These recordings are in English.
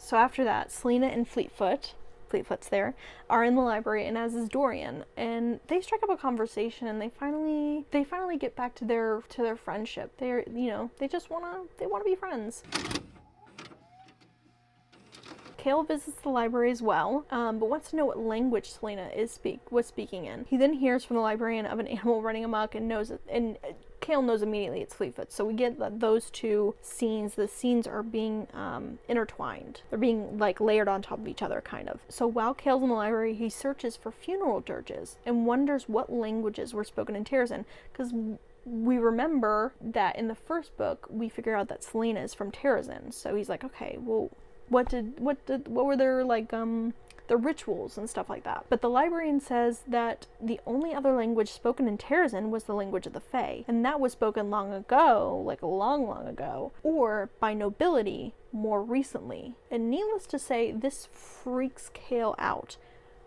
So after that, Selena and Fleetfoot's there, are in the library, and as is Dorian, and they strike up a conversation, and they finally get back to their friendship. They're, they just wanna be friends. Cale visits the library as well, but wants to know what language Selena was speaking in. He then hears from the librarian of an animal running amok and knows it, and Cale knows immediately it's Fleetfoot. So we get that those two scenes, the scenes are being intertwined. They're being like layered on top of each other, kind of. So while Cale's in the library, he searches for funeral dirges and wonders what languages were spoken in Terrazin, because we remember that in the first book we figure out that Selena is from Terrazin. So he's like, okay, well, what were their like the rituals and stuff like that. But the librarian says that the only other language spoken in Terrazin was the language of the Fae, and that was spoken long ago, like long ago, or by nobility more recently. And needless to say, this freaks Cale out,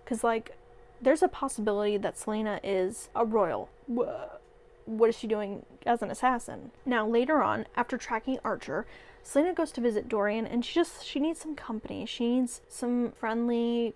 because like there's a possibility that Selena is a royal. What is she doing as an assassin? Now later on, after tracking Archer, Selena goes to visit Dorian, and she needs some company. She needs some friendly,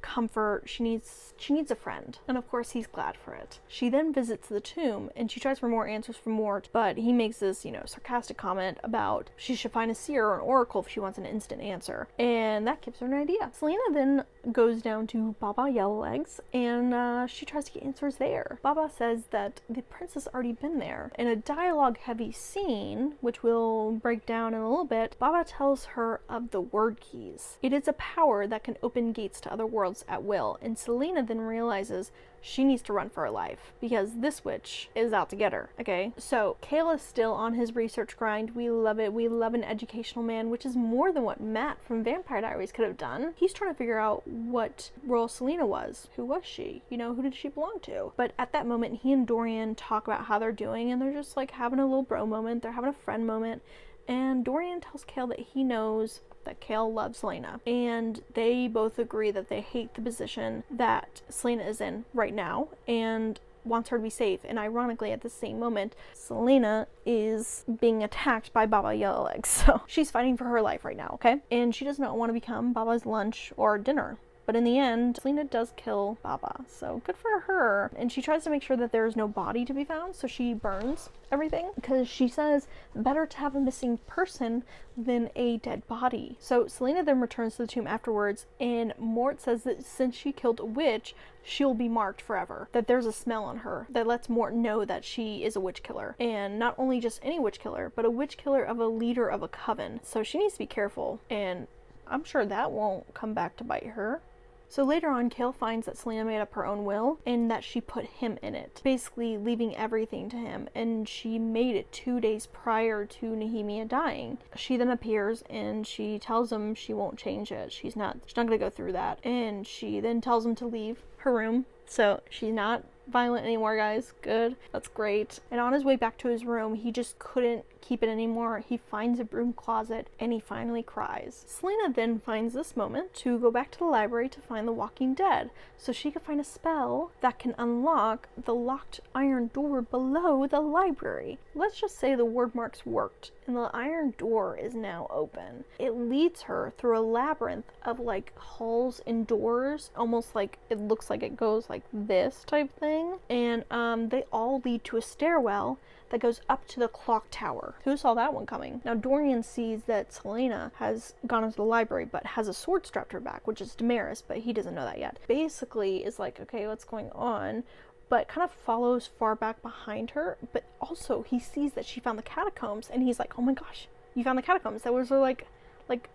comfort. She needs a friend, and of course he's glad for it. She then visits the tomb, and she tries for more answers from Mort, but he makes this sarcastic comment about she should find a seer or an oracle if she wants an instant answer, and that gives her an idea. Selena then goes down to Baba Yellowlegs, and she tries to get answers there. Baba says that the prince has already been there. In a dialogue heavy scene, which we'll break down in a little bit, Baba tells her of the word keys. It is a power that can open gates to other worlds at will, and Selena then realizes she needs to run for her life because this witch is out to get her. Okay, so Cale is still on his research grind. We love it. We love an educational man, which is more than what Matt from Vampire Diaries could have done. He's trying to figure out what role Selena was. Who was she? Who did she belong to? But at that moment, he and Dorian talk about how they're doing, and they're just like having a little bro moment. They're having a friend moment, and Dorian tells Cale that he knows that Cale loves Selena, and they both agree that they hate the position that Selena is in right now and wants her to be safe. And ironically, at the same moment, Selena is being attacked by Baba Yellowlegs, so she's fighting for her life right now, okay? And she does not want to become Baba's lunch or dinner. But in the end, Selena does kill Baba, so good for her. And she tries to make sure that there is no body to be found, so she burns everything, because she says better to have a missing person than a dead body. So Selena then returns to the tomb afterwards, and Mort says that since she killed a witch, she'll be marked forever. That there's a smell on her that lets Mort know that she is a witch killer. And not only just any witch killer, but a witch killer of a leader of a coven. So she needs to be careful, and I'm sure that won't come back to bite her. So later on, Cale finds that Selena made up her own will and that she put him in it, basically leaving everything to him, and she made it 2 days prior to Nehemia dying. She then appears and she tells him she won't change it. She's not gonna go through that, and she then tells him to leave her room. So she's not violent anymore, guys. Good. That's great. And on his way back to his room, he just couldn't keep it anymore. He finds a broom closet and he finally cries. Selena then finds this moment to go back to the library to find the Walking Dead so she can find a spell that can unlock the locked iron door below the library. Let's just say the word marks worked and the iron door is now open. It leads her through a labyrinth of like halls and doors, almost like it looks like it goes like this type thing, and they all lead to a stairwell that goes up to the clock tower. Who saw that one coming? Now Dorian sees that Selena has gone into the library but has a sword strapped to her back, which is Damaris, but he doesn't know that yet. Basically is like, okay, what's going on? But kind of follows far back behind her, but also he sees that she found the catacombs, and he's like, oh my gosh, you found the catacombs. That was like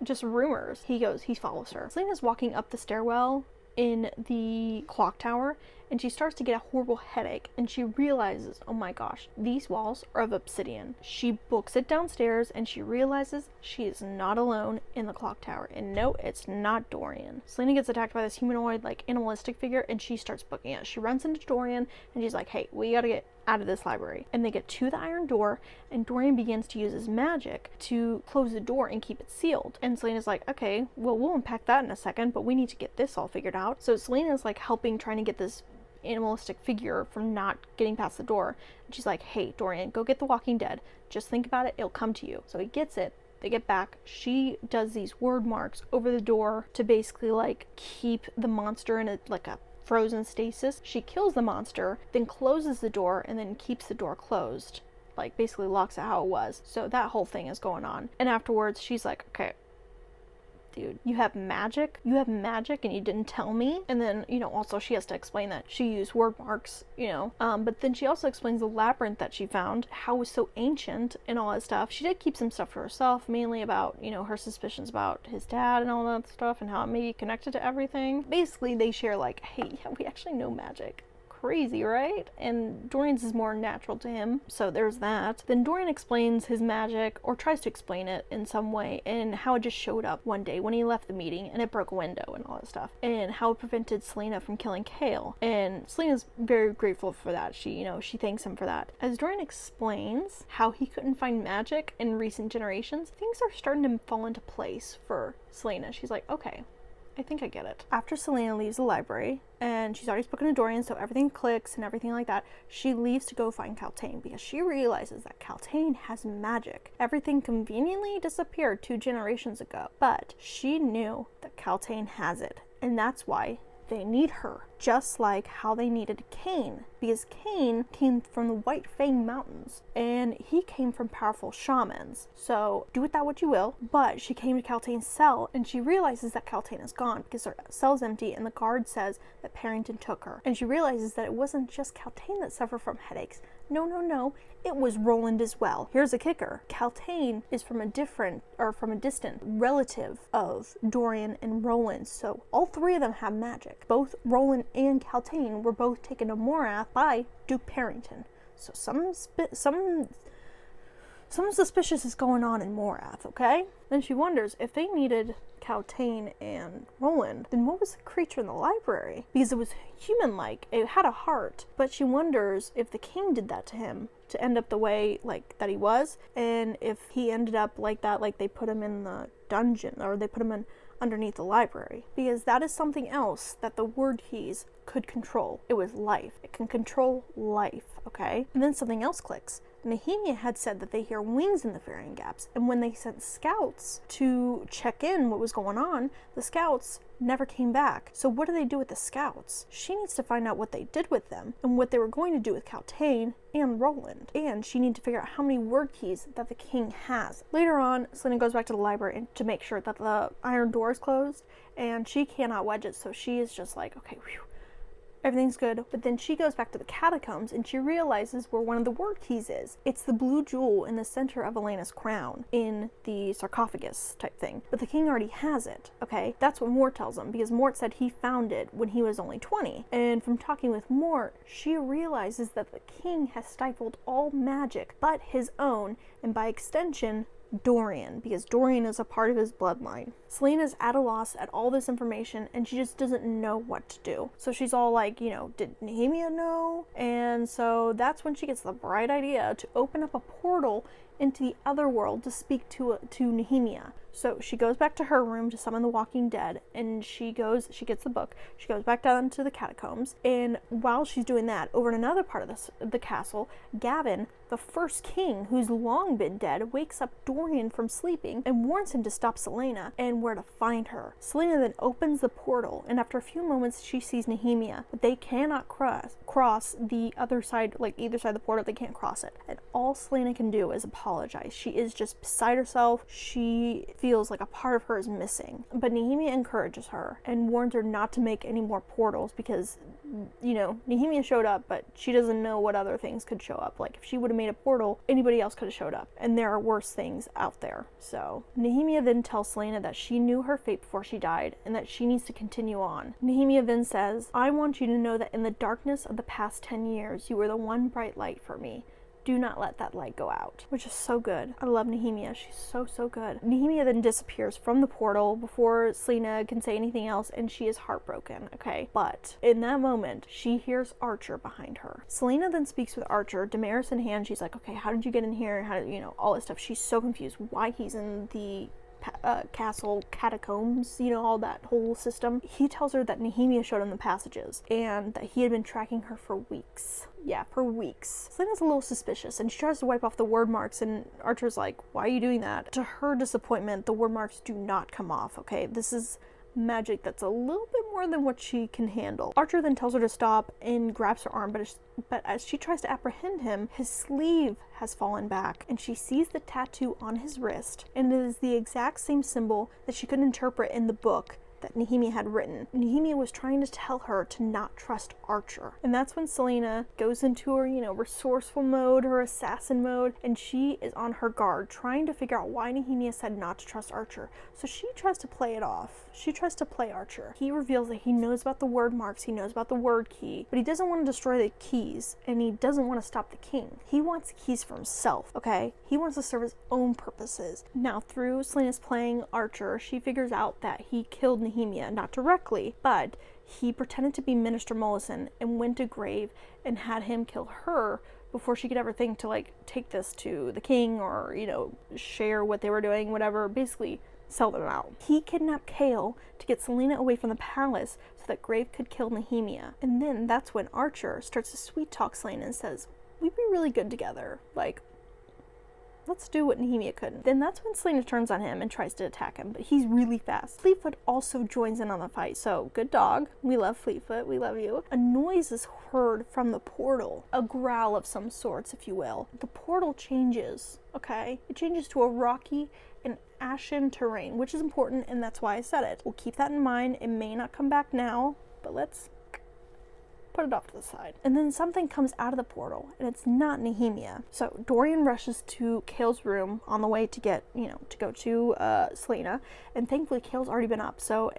just rumors. He follows her. Selena's walking up the stairwell in the clock tower, and she starts to get a horrible headache, and she realizes, oh my gosh, these walls are of obsidian. She books it downstairs, and she realizes she is not alone in the clock tower, and no, it's not Dorian. Selena gets attacked by this humanoid like animalistic figure, and she starts booking it. She runs into Dorian, and she's like, hey, we gotta get out of this library. And they get to the iron door, and Dorian begins to use his magic to close the door and keep it sealed. And Selena's like, okay, well, we'll unpack that in a second, but we need to get this all figured out. So Selena's like helping, trying to get this animalistic figure from not getting past the door. And she's like, hey, Dorian, go get the Walking Dead. Just think about it, it'll come to you. So he gets it. They get back. She does these word marks over the door to basically like keep the monster in a frozen stasis. She kills the monster, then closes the door, and then keeps the door closed. Like basically locks it how it was. So that whole thing is going on. And afterwards she's like, okay, dude, you have magic and you didn't tell me. And then, also she has to explain that she used word marks, but then she also explains the labyrinth that she found, how it was so ancient and all that stuff. She did keep some stuff for herself, mainly about, her suspicions about his dad and all that stuff and how it may be connected to everything. Basically they share like, hey, yeah, we actually know magic. Crazy, right? And Dorian's is more natural to him, so there's that. Then Dorian explains his magic, or tries to explain it in some way, and how it just showed up one day when he left the meeting and it broke a window and all that stuff, and how it prevented Celaena from killing Chaol. And Celaena's very grateful for that. She thanks him for that. As Dorian explains how he couldn't find magic in recent generations, things are starting to fall into place for Celaena. She's like, okay, I think I get it. After Celaena leaves the library, and she's already spoken to Dorian, so everything clicks and everything like that, she leaves to go find Kaltain because she realizes that Kaltain has magic. Everything conveniently disappeared 2 generations ago, but she knew that Kaltain has it, and that's why they need her, just like how they needed Cain, because Cain came from the White Fang Mountains, and he came from powerful shamans. So do with that what you will, but she came to Kaltain's cell, and she realizes that Kaltain is gone because her cell's empty, and the guard says that Perrington took her. And she realizes that it wasn't just Kaltain that suffered from headaches. No, it was Roland as well. Here's a kicker. Kaltain is from a distant relative of Dorian and Roland, so all 3 of them have magic. Both Roland and Kaltain were both taken to Morath by Duke Perrington. So some suspicious is going on in Morath, okay? Then she wonders if they needed Kaltain and Roland, then what was the creature in the library? Because it was human-like, it had a heart, but she wonders if the king did that to him to end up the way like that he was, and if he ended up like that, like they put him in the dungeon, or they put him in underneath the library, because that is something else that the word keys could control. It was life. It can control life, okay? And then something else clicks. Nehemia had said that they hear wings in the Varying Gaps, and when they sent scouts to check in what was going on, the scouts never came back. So what do they do with the scouts? She needs to find out what they did with them, and what they were going to do with Kaltain and Roland. And she needs to figure out how many word keys that the king has. Later on, Celaena goes back to the library to make sure that the iron door is closed, and she cannot wedge it, so she is just like, okay, whew, everything's good. But then she goes back to the catacombs and she realizes where one of the word keys is. It's the blue jewel in the center of Elena's crown in the sarcophagus type thing. But the king already has it, okay? That's what Mort tells him, because Mort said he found it when he was only 20. And from talking with Mort, she realizes that the king has stifled all magic but his own, and by extension, Dorian, because Dorian is a part of his bloodline. Celaena's at a loss at all this information, and she just doesn't know what to do. So she's all like, did Nehemia know? And so that's when she gets the bright idea to open up a portal into the other world to speak to Nehemia. So she goes back to her room to summon the Walking Dead, and she gets the book, she goes back down to the catacombs, and while she's doing that, over in another part of the castle, Gavin, the first king, who's long been dead, wakes up Dorian from sleeping and warns him to stop Celaena and where to find her. Celaena then opens the portal, and after a few moments she sees Nehemia, but they cannot cross the other side, like either side of the portal, they can't cross it. And all Celaena can do is apologize. She is just beside herself. She feels like a part of her is missing. But Nehemia encourages her and warns her not to make any more portals because, Nehemia showed up, but she doesn't know what other things could show up. Like, if she would have made a portal, anybody else could have showed up, and there are worse things out there. So Nehemia then tells Celaena that she knew her fate before she died, and that she needs to continue on. Nehemia then says, I want you to know that in the darkness of the past 10 years, you were the one bright light for me. Do not let that light go out. Which is so good. I love Nehemia. She's so good. Nehemia then disappears from the portal before Celaena can say anything else, and she is heartbroken, okay? But in that moment, she hears Archer behind her. Celaena then speaks with Archer, Damaris in hand. She's like, okay, how did you get in here? How did, all this stuff. She's so confused why he's in the castle catacombs, you know, all that whole system. He tells her that Nehemia showed him the passages and that he had been tracking her for weeks. Yeah, for weeks. Selena's a little suspicious and she tries to wipe off the word marks, and Archer's like, why are you doing that? To her disappointment, the word marks do not come off, okay? This is magic that's a little bit more than what she can handle. Archer then tells her to stop and grabs her arm, but as she tries to apprehend him, his sleeve has fallen back and she sees the tattoo on his wrist, and it is the exact same symbol that she could interpret in the book that Nehemia had written. Nehemia was trying to tell her to not trust Archer. And that's when Selena goes into her, you know, resourceful mode, her assassin mode, and she is on her guard, trying to figure out why Nehemia said not to trust Archer. So she tries to play it off. She tries to play Archer. He reveals that he knows about the word marks, he knows about the word key, but he doesn't want to destroy the keys, and he doesn't want to stop the king. He wants the keys for himself, okay? He wants to serve his own purposes. Now, through Selena's playing Archer, she figures out that he killed Nehemia, not directly, but he pretended to be Minister Mollison and went to Grave and had him kill her before she could ever think to, like, take this to the king or, you know, share what they were doing, whatever, basically sell them out. He kidnapped Chaol to get Selena away from the palace so that Grave could kill Nehemia. And then that's when Archer starts to sweet talk Selena and says, we'd be really good together. Like, let's do what Nehemia couldn't. Then that's when Selena turns on him and tries to attack him, but he's really fast. Fleetfoot also joins in on the fight, so good dog. We love Fleetfoot, we love you. A noise is heard from the portal, a growl of some sorts, if you will. The portal changes, okay? It changes to a rocky and ashen terrain, which is important, and that's why I said it. We'll keep that in mind. It may not come back now, but let's put it off to the side. And then something comes out of the portal, and it's not Nehemia. So Dorian rushes to Chaol's room on the way to get, you know, to go to Selena, and thankfully Chaol's already been up. So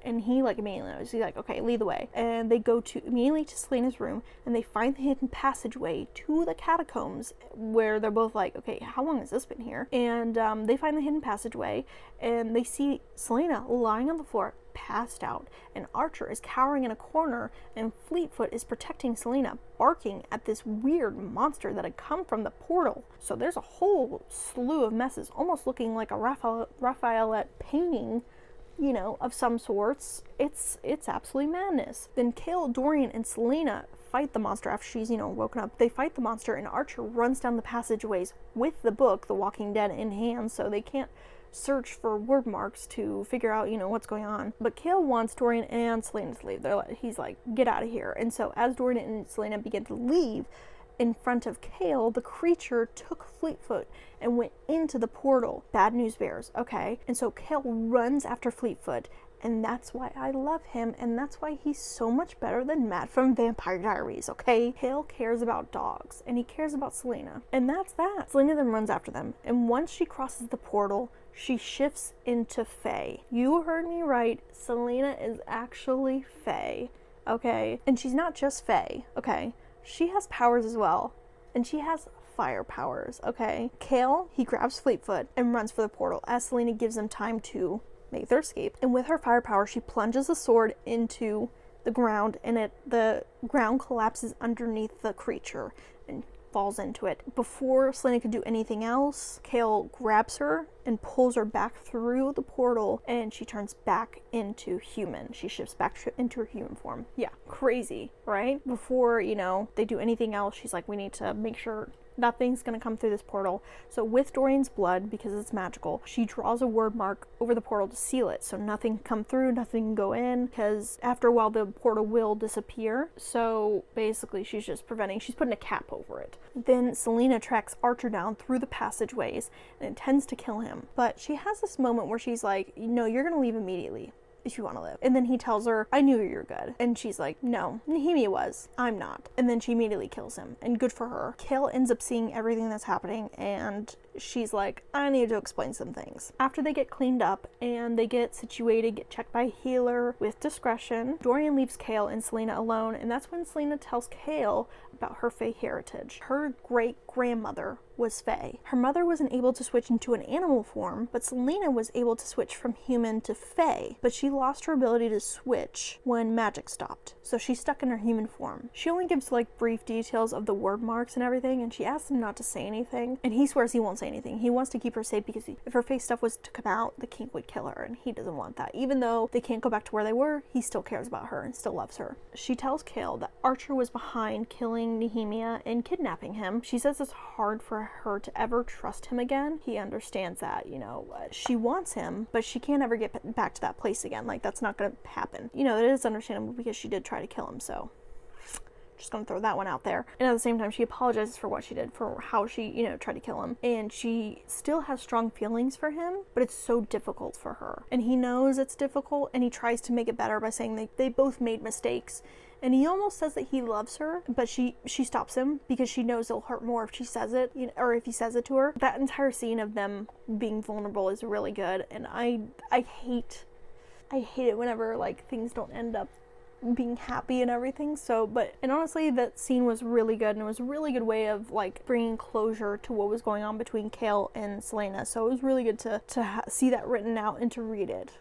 and he like immediately knows. He's like, okay, lead the way. And they go to immediately to Selena's room, and they find the hidden passageway to the catacombs, where they're both like, okay, how long has this been here? And they find the hidden passageway, and they see Selena lying on the floor, passed out, and Archer is cowering in a corner, and Fleetfoot is protecting Selena, barking at this weird monster that had come from the portal. So there's a whole slew of messes, almost looking like a Raphaelite painting, you know, of some sorts. It's absolutely madness. Then Chaol, Dorian, and Selena fight the monster after she's, you know, woken up. They fight the monster, and Archer runs down the passageways with the book, The Walking Dead, in hand, so they can't search for word marks to figure out, you know, what's going on. But Chaol wants Dorian and Selena to leave. He's like, get out of here. And so as Dorian and Selena begin to leave, in front of Chaol, the creature took Fleetfoot and went into the portal. Bad news bears, okay? And so Chaol runs after Fleetfoot, and that's why I love him, and that's why he's so much better than Matt from Vampire Diaries, okay? Chaol cares about dogs, and he cares about Selena, and that's that. Selena then runs after them, and once she crosses the portal, she shifts into Fae. You heard me right, Selena is actually Fae, okay? And she's not just Fae, okay? She has powers as well, and she has fire powers, okay? Chaol, he grabs Fleetfoot and runs for the portal as Selena gives him time to make their escape. And with her firepower, she plunges the sword into the ground, and the ground collapses underneath the creature and falls into it. Before Selena could do anything else, Chaol grabs her and pulls her back through the portal, and she turns back into human. She shifts back into her human form. Yeah, crazy, right? Before, you know, they do anything else, she's like, we need to make sure nothing's gonna come through this portal. So with Dorian's blood, because it's magical, she draws a word mark over the portal to seal it, so nothing can come through, nothing can go in, because after a while the portal will disappear. So basically she's putting a cap over it. Then Selena tracks Archer down through the passageways and intends to kill him, but she has this moment where she's like, no, you're gonna leave immediately if you want to live. And then he tells her, I knew you're good. And she's like, no, Nehemia was. I'm not. And then she immediately kills him. And good for her. Chaol ends up seeing everything that's happening, and she's like, I need to explain some things. After they get cleaned up and they get situated, get checked by a healer with discretion, Dorian leaves Chaol and Selena alone, and that's when Selena tells Chaol about her Fae heritage. Her great-grandmother was Fae. Her mother wasn't able to switch into an animal form, but Selena was able to switch from human to Fae, but she lost her ability to switch when magic stopped. So she's stuck in her human form. She only gives like brief details of the word marks and everything, and she asks him not to say anything, and he swears he won't say anything. He wants to keep her safe because if her face stuff was to come out, the king would kill her, and he doesn't want that. Even though they can't go back to where they were, he still cares about her and still loves her. She tells Cale that Archer was behind killing Nehemia and kidnapping him. She says it's hard for her to ever trust him again. He understands that, you know, she wants him, but she can't ever get back to that place again. Like, that's not gonna happen. You know, it is understandable because she did try to kill him, so just gonna throw that one out there. And at the same time, she apologizes for what she did, for how she, you know, tried to kill him. And she still has strong feelings for him, but it's so difficult for her. And he knows it's difficult, and he tries to make it better by saying they both made mistakes. And he almost says that he loves her, but she stops him because she knows it'll hurt more if she says it, you know, or if he says it to her. That entire scene of them being vulnerable is really good, and I hate it whenever like things don't end up being happy and everything. So, and honestly, that scene was really good, and it was a really good way of like bringing closure to what was going on between Cale and Selena. So it was really good to see that written out and to read it.